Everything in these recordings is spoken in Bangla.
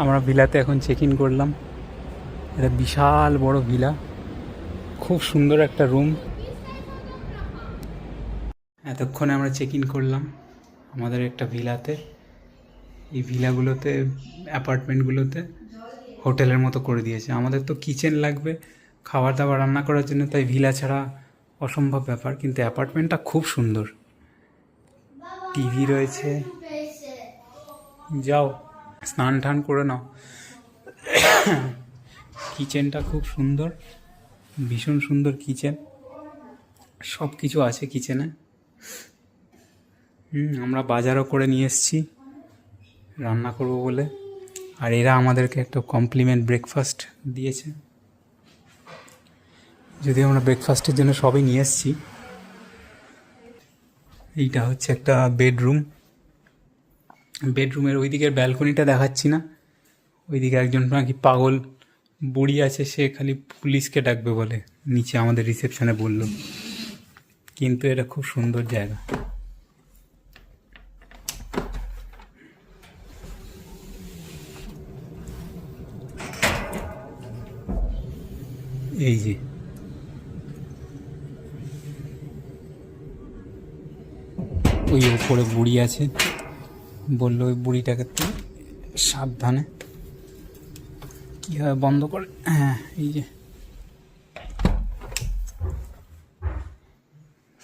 আমরা ভিলাতে এখন চেক ইন করলাম। এটা বিশাল বড় ভিলা, খুব সুন্দর একটা রুম। এতক্ষণে আমরা চেক ইন করলাম আমাদের একটা ভিলাতে। এই ভিলাগুলোতে, অ্যাপার্টমেন্টগুলোতে হোটেলের মতো করে দিয়েছে। আমাদের তো কিচেন লাগবে খাবার দাবার রান্না করার জন্য, তাই ভিলা ছাড়া অসম্ভব ব্যাপার। কিন্তু অ্যাপার্টমেন্টটা খুব সুন্দর, টিভি রয়েছে। যাও স্নান টান করে নাও। কিচেনটা খুব সুন্দর, ভীষণ সুন্দর কিচেন, সব কিছু আছে কিচেনে। আমরা বাজারও করে নিয়ে এসেছি রান্না করব বলে। আর এরা আমাদেরকে একটা কমপ্লিমেন্ট ব্রেকফাস্ট দিয়েছে, যদি আমরা ব্রেকফাস্টের জন্য সবই নিয়ে এসেছি। এইটা হচ্ছে একটা বেডরুম। বেডরুমের ওই দিকের ব্যালকনিটা দেখাচ্ছি না, ওইদিকে একজন নাকি পাগল বুড়ি আছে, সে খালি পুলিশকে ডাকবে বলে নিচে আমাদের রিসেপশনে বলল। কিন্তু এটা খুব সুন্দর জায়গা। এই যে ওই উপরে বুড়ি আছে, বললো ওই বুড়িটাকে সাবধানে কীভাবে বন্ধ করে। হ্যাঁ, এই যে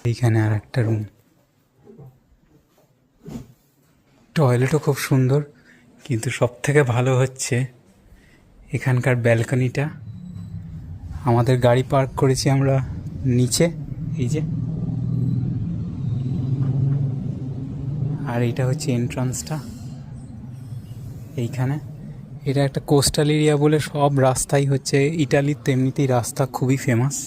এইখানে আর একটা রুম, টয়লেটও খুব সুন্দর। কিন্তু সব থেকে ভালো হচ্ছে এখানকার ব্যালকনিটা। আমাদের গাড়ি পার্ক করেছি আমরা নিচে, এই যে। আর এইটা হচ্ছে এন্ট্রান্সটা এইখানে। এটা একটা কোস্টাল এরিয়া বলে সব রাস্তাই হচ্ছে ইটালির, তো এমনিতেই রাস্তা খুবই ফেমাস।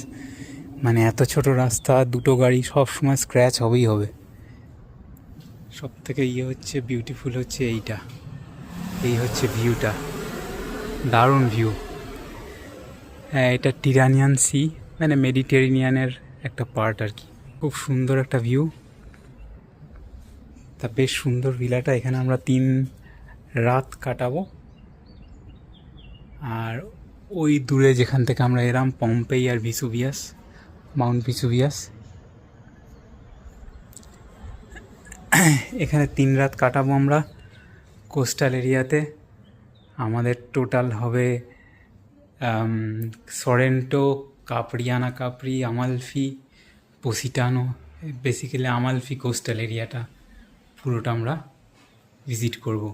মানে এত ছোট রাস্তা, দুটো গাড়ি সব সময় স্ক্র্যাচ হবেই হবে। সব থেকে হচ্ছে বিউটিফুল হচ্ছে এইটা, এই হচ্ছে ভিউটা, দারুণ ভিউ। হ্যাঁ, এটা টিরানিয়ান সি, মানে মেডিটেরিনিয়ানের একটা পার্ট আর কি। খুব সুন্দর একটা ভিউ। তা বেশ সুন্দর ভিলাটা, এখানে আমরা 3 রাত কাটাবো। আর ওই দূরে যেখান থেকে আমরা এলাম, পম্পেই আর ভিসুভিয়াস, মাউন্ট ভিসুভিয়াস, এখানে 3 রাত কাটাবো আমরা কোস্টাল এরিয়াতে। আমাদের টোটাল হবে সরেন্টো, কাপরিয়ানা কাপ্রি, আমালফি, পসিটানো। বেসিক্যালি আমালফি কোস্টাল এরিয়াটা পুরোটা আমরা ভিজিট করব।